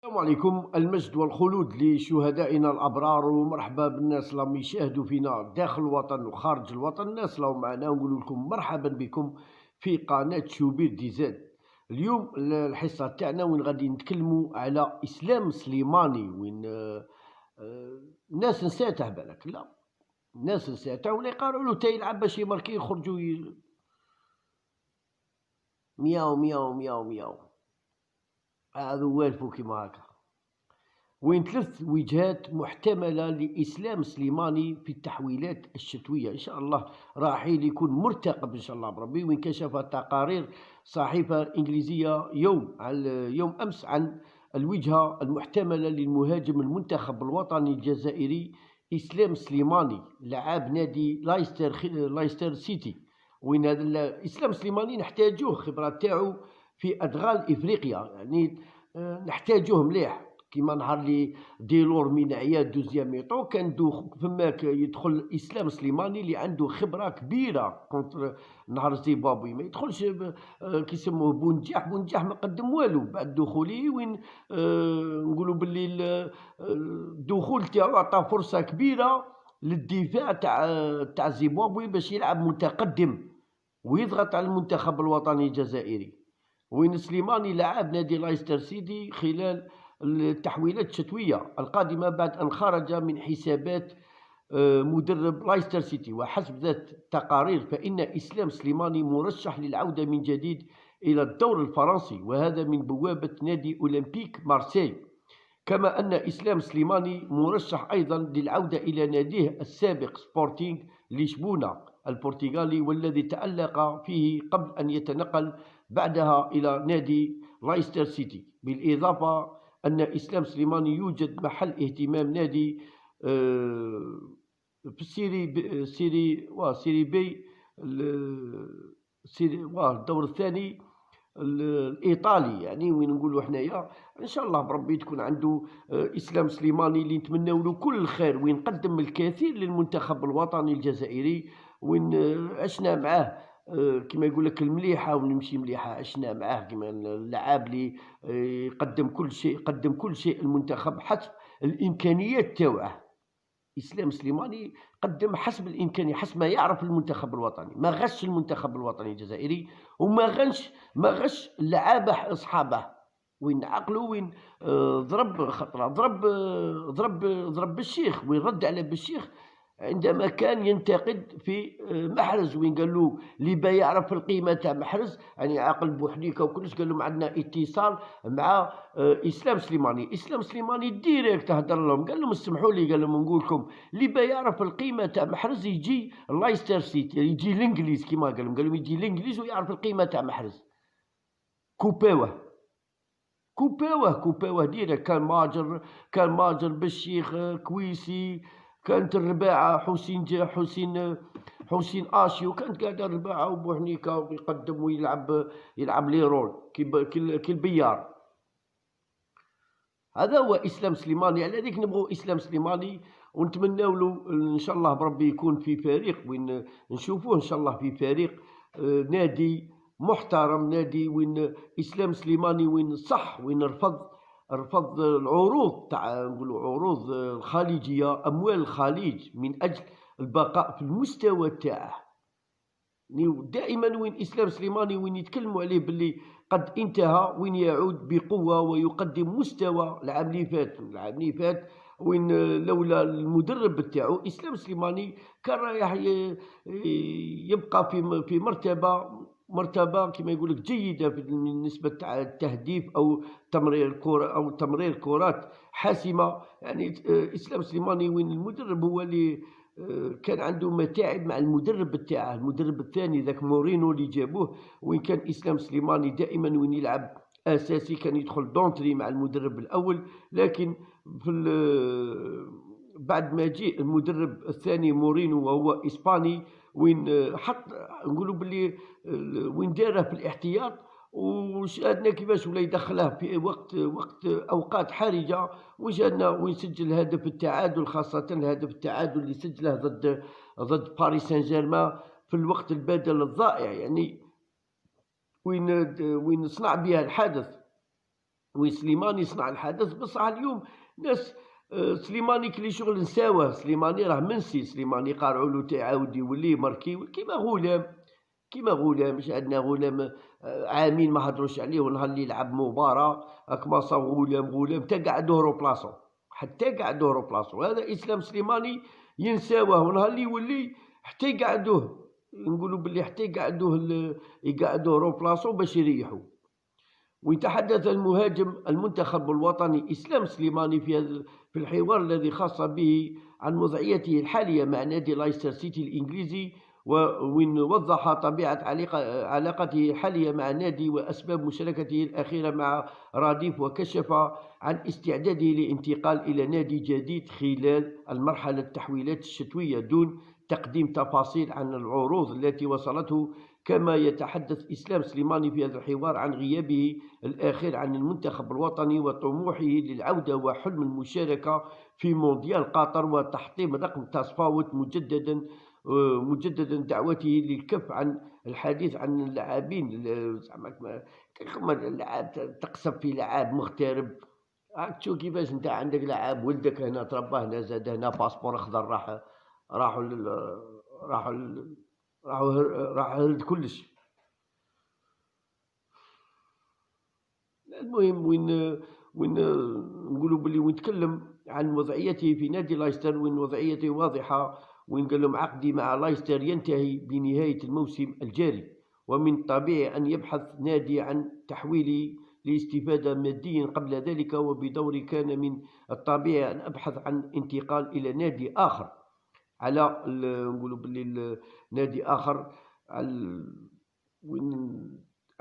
السلام عليكم. المجد والخلود لشهدائنا الأبرار، ومرحبا بالناس اللي يشاهدوا فينا داخل الوطن وخارج الوطن. الناس اللي معنا نقول لكم مرحبا بكم في قناة شوبير دي زاد. اليوم الحصة تاعنا وين غادي نتكلموا على إسلام سليماني، وين الناس نساتها بالك. لا، الناس نساتها ولا يقارعوا له تا يلعب باش يماركي يخرجوا مياو مياو مياو مياو. هذا والفو كيما هكا. وين ثلاث وجهات محتملة لإسلام سليماني في التحويلات الشتوية. إن شاء الله راح يكون مرتقب إن شاء الله بربي. وين كشفت تقارير صحيفة إنجليزية يوم أمس عن الوجهة المحتملة للمهاجم المنتخب الوطني الجزائري إسلام سليماني، لاعب نادي لايستر سيتي. وين هذا إسلام سليماني نحتاجوه، خبرات تاعو في أدغال إفريقيا، يعني نحتاجوه مليح. كيما نهار اللي ديلور من عياد دوزيام ميطو كان فماك يدخل اسلام سليماني اللي عنده خبره كبيره كونتر نهار زيمبابوي. ما يدخلش كيسموه بونجاح ما قدم والو بعد دخوله. وين نقولوا باللي الدخول تاعو عطى فرصه كبيره للدفاع تاع زيمبابوي باش يلعب متقدم ويضغط على المنتخب الوطني الجزائري. وين سليماني لعب نادي لايستر سيتي خلال التحويلات الشتوية القادمة بعد أن خرج من حسابات مدرب لايستر سيتي. وحسب ذات التقارير فإن إسلام سليماني مرشح للعودة من جديد إلى الدور الفرنسي، وهذا من بوابة نادي أولمبيك مارسيل. كما أن إسلام سليماني مرشح أيضا للعودة إلى ناديه السابق سبورتينغ لشبونة البرتغالي، والذي تألق فيه قبل أن يتنقل بعدها إلى نادي لايستر سيتي. بالإضافة أن إسلام سليماني يوجد محل اهتمام نادي في سيري بي الدور الثاني الإيطالي. يعني وين نقولوا حنايا إن شاء الله بربي تكون عنده إسلام سليماني اللي نتمنوا له كل الخير، وين قدم الكثير للمنتخب الوطني الجزائري. وين عشنا معاه كما يقول لك المليحه ونمشي مليحه. عشنا معاه كما اللاعب اللي قدم كل شيء المنتخب حسب الامكانيات تاوعه. اسلام سليماني قدم حسب الامكانيه، حسب ما يعرف المنتخب الوطني. ما غش المنتخب الوطني الجزائري، وما غش اللعابه اصحابه. وين عقلوا وين ضرب خطره، ضرب بالشيخ. وين رد على بالشيخ عندما كان ينتقد في محرز. وين قال له اللي با يعرف القيمه تاع محرز، يعني عاقل بوحديكا وكلش، قال لهم عندنا اتصال مع اسلام سليماني. اسلام سليماني ديريكت هضر لهم، قال لهم اسمحوا لي، قال لهم نقول لكم اللي با يعرف القيمه تاع محرز يجي لايستر سيتي، يجي الانجليز كيما قال لهم يجي الانجليز ويعرف القيمه تاع محرز. كوباوه ديريكت. كان ماجر بالشيخ كويسي، كانت الرباعة حسين آشي، وكانت قاعدة الرباعة وبوحنيكا ويقدم ويلعب لي رول كي البيار. هذا هو إسلام سليماني. على ذلك نبغوا إسلام سليماني ونتمناو له إن شاء الله بربي يكون في فريق، وين نشوفوه إن شاء الله في فريق نادي محترم، نادي وين إسلام سليماني وين صح، وين رفض العروض تاع نقولوا عروض الخليجيه، اموال الخليج، من اجل البقاء في المستوى تاعه. دائما وين اسلام سليماني وين يتكلموا عليه باللي قد انتهى، وين يعود بقوه ويقدم مستوى. العام اللي فات وين لولا المدرب تاعو اسلام سليماني كان رايح يبقى في مرتبه كما يقول لك جيده بالنسبه تاع التهديف او تمرير الكره او تمرير كرات حاسمه. يعني اسلام سليماني وين المدرب هو اللي كان عنده متاعب مع المدرب تاعه، المدرب الثاني ذاك مورينو اللي جابوه. وين كان اسلام سليماني دائما وين يلعب اساسي، كان يدخل دونتري مع المدرب الاول. لكن بعد ما جاء المدرب الثاني مورينو وهو اسباني، وين حط نقولوا باللي وين داره في الاحتياط، وشاهدنا كيفاش ولا يدخله في وقت اوقات حرجه. وشاهدنا وين سجل هدف التعادل، خاصه الهدف التعادل اللي سجله ضد باريس سان جيرمان في الوقت البدل الضائع، يعني وين صنع بها الحدث. وين سليماني صنع الحدث. بصح اليوم ناس سليماني كلي شغل نساوه، سليماني راه منسي، سليماني قارعولو تعاود يولي ماركي كيما غلام، كيما غلام. مش عندنا غلام عامين ما هضروش عليه، ونهار اللي يلعب مباراة راك ما صاب غلام حتى قعدوه رو بلاصو، حتى قعدوه رو بلاصو. هذا اسلام سليماني ينساوه، ونهار اللي يولي حتى يقعدوه، نقولوا باللي حتى يقعدوه رو بلاصو باش يريحوا. ويتحدث المهاجم المنتخب الوطني إسلام سليماني في الحوار الذي خاص به عن وضعيته الحالية مع نادي لايستر سيتي الإنجليزي، وين وضح طبيعة علاقته الحالية مع النادي وأسباب مشاركته الأخيرة مع راديف، وكشف عن استعداده للانتقال إلى نادي جديد خلال المرحلة التحويلات الشتوية، دون تقديم تفاصيل عن العروض التي وصلته. كما يتحدث إسلام سليماني في هذا الحوار عن غيابه الأخير عن المنتخب الوطني وطموحه للعودة وحلم المشاركة في مونديال قطر وتحطيم رقم تفاوت، مجددا دعوته للكف عن الحديث عن اللاعبين. زعما اللاعب تقصب في لاعب مغترب، راك تشوف كيفاش انت عندك لاعب ولدك هنا تربى هنا، زاد هنا باسبور اخضر، راح هرد كلش. المهم وين نقولوا بلي وين تكلم عن وضعيته في نادي لايستر، وين وضعيته واضحة، وين قال لهم عقدي مع لايستر ينتهي بنهاية الموسم الجاري، ومن الطبيعي أن يبحث نادي عن تحويلي لاستفادة ماديا قبل ذلك، وبدوري كان من الطبيعي أن أبحث عن انتقال إلى نادي آخر، على نقولوا باللي نادي آخر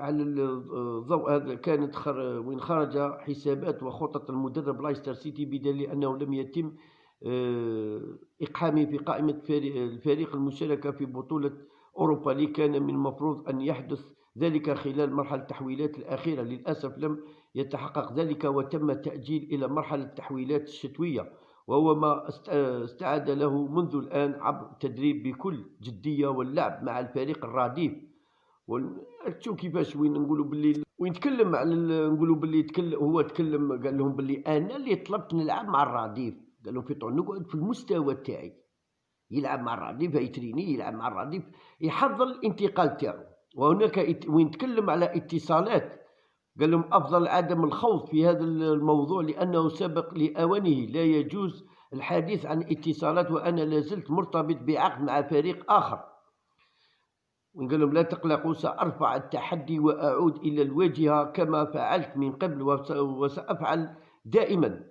على الضوء هذا. كانت وين خرج حسابات وخطط المدرب لايستر سيتي، بدليل أنه لم يتم إقحامه في قائمة الفريق المشاركة في بطولة أوروبا لي. كان من المفروض أن يحدث ذلك خلال مرحلة التحويلات الأخيرة، للأسف لم يتحقق ذلك، وتم التأجيل إلى مرحلة التحويلات الشتوية، وهو ما استعاد له منذ الآن عبر التدريب بكل جدية واللعب مع الفريق الرديف. تشوف كيفاش وين نقولوا باللي وين تكلم على نقولوا باللي هو تكلم، قال لهم باللي أنا اللي طلبت نلعب مع الرديف، قال لهم في طول نقعد في المستوى تاعي، يلعب مع الرديف يتريني، يلعب مع الرديف يحضر الانتقال تاعو. وهناك وين تكلم على اتصالات، قال لهم أفضل عدم الخوض في هذا الموضوع لأنه سبق لأوانه، لا يجوز الحديث عن اتصالات وأنا لازلت مرتبط بعقد مع فريق آخر. وقال لهم لا تقلقوا، سأرفع التحدي وأعود إلى الواجهة كما فعلت من قبل وسأفعل دائما.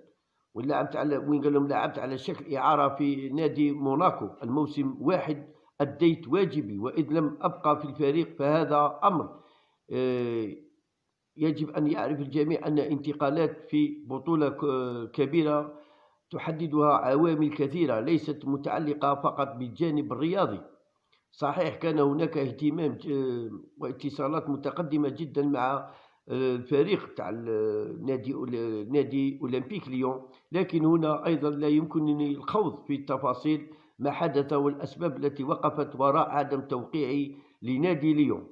ولعبت على وين قال لهم لعبت على شكل إعارة في نادي موناكو الموسم واحد، أديت واجبي، وإذ لم أبقى في الفريق فهذا أمر يجب أن يعرف الجميع أن انتقالات في بطولة كبيرة تحددها عوامل كثيرة ليست متعلقة فقط بالجانب الرياضي. صحيح كان هناك اهتمام واتصالات متقدمة جدا مع الفريق تاع نادي أولمبيك ليون، لكن هنا أيضا لا يمكنني الخوض في التفاصيل ما حدث والأسباب التي وقفت وراء عدم توقيعي لنادي ليون.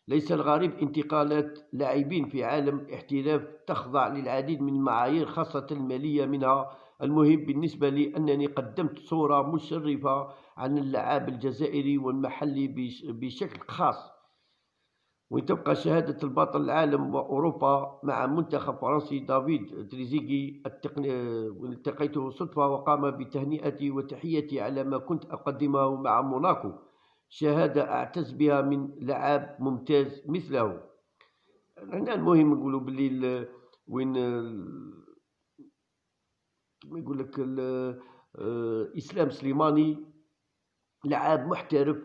ليس الغريب انتقالات لاعبين في عالم احتراف تخضع للعديد من المعايير خاصة المالية. منها المهم بالنسبة لي أنني قدمت صورة مشرفة عن اللاعب الجزائري والمحلي بشكل خاص، وتبقى شهادة البطل العالم وأوروبا مع منتخب فرنسي دافيد تريزيجي. التقيته صدفة وقام بتهنئتي وتحيتي على ما كنت أقدمه مع موناكو، شهادة أعتز بها من لاعب ممتاز مثله. هنا المهم نقولوا باللي وين كما يقول لك إسلام سليماني لاعب محترف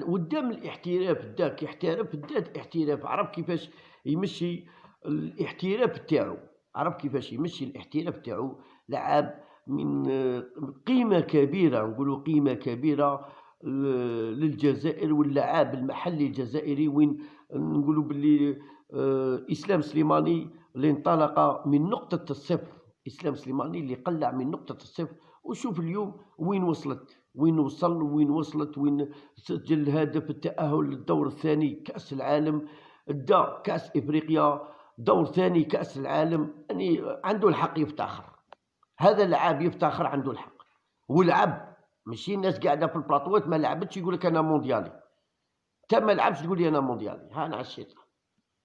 قدام الاحتراف، داك يحترف دات احتراف، عرف كيفاش يمشي الاحتراف تاعو، عرف كيفاش يمشي الاحتراف تاعو. لاعب من قيمة كبيرة، نقولوا قيمة كبيرة للجزائر واللاعب المحلي الجزائري. وين نقولوا باللي إسلام سليماني اللي انطلق من نقطة الصفر، إسلام سليماني اللي قلع من نقطة الصفر، وشوف اليوم وين وصلت، وين وصل، وين وصلت، وين سجل هدف التأهل للدور الثاني كأس العالم، دا كأس إفريقيا، دور ثاني كأس العالم، يعني عنده الحق يفتخر. هذا اللاعب يفتخر، عنده الحق ولعب. ماشي الناس قاعده في البلاطوات ما لعبتش يقول لك انا مونديالي. انت ما لعبش تقول لي انا مونديالي. ها انا عشيتها.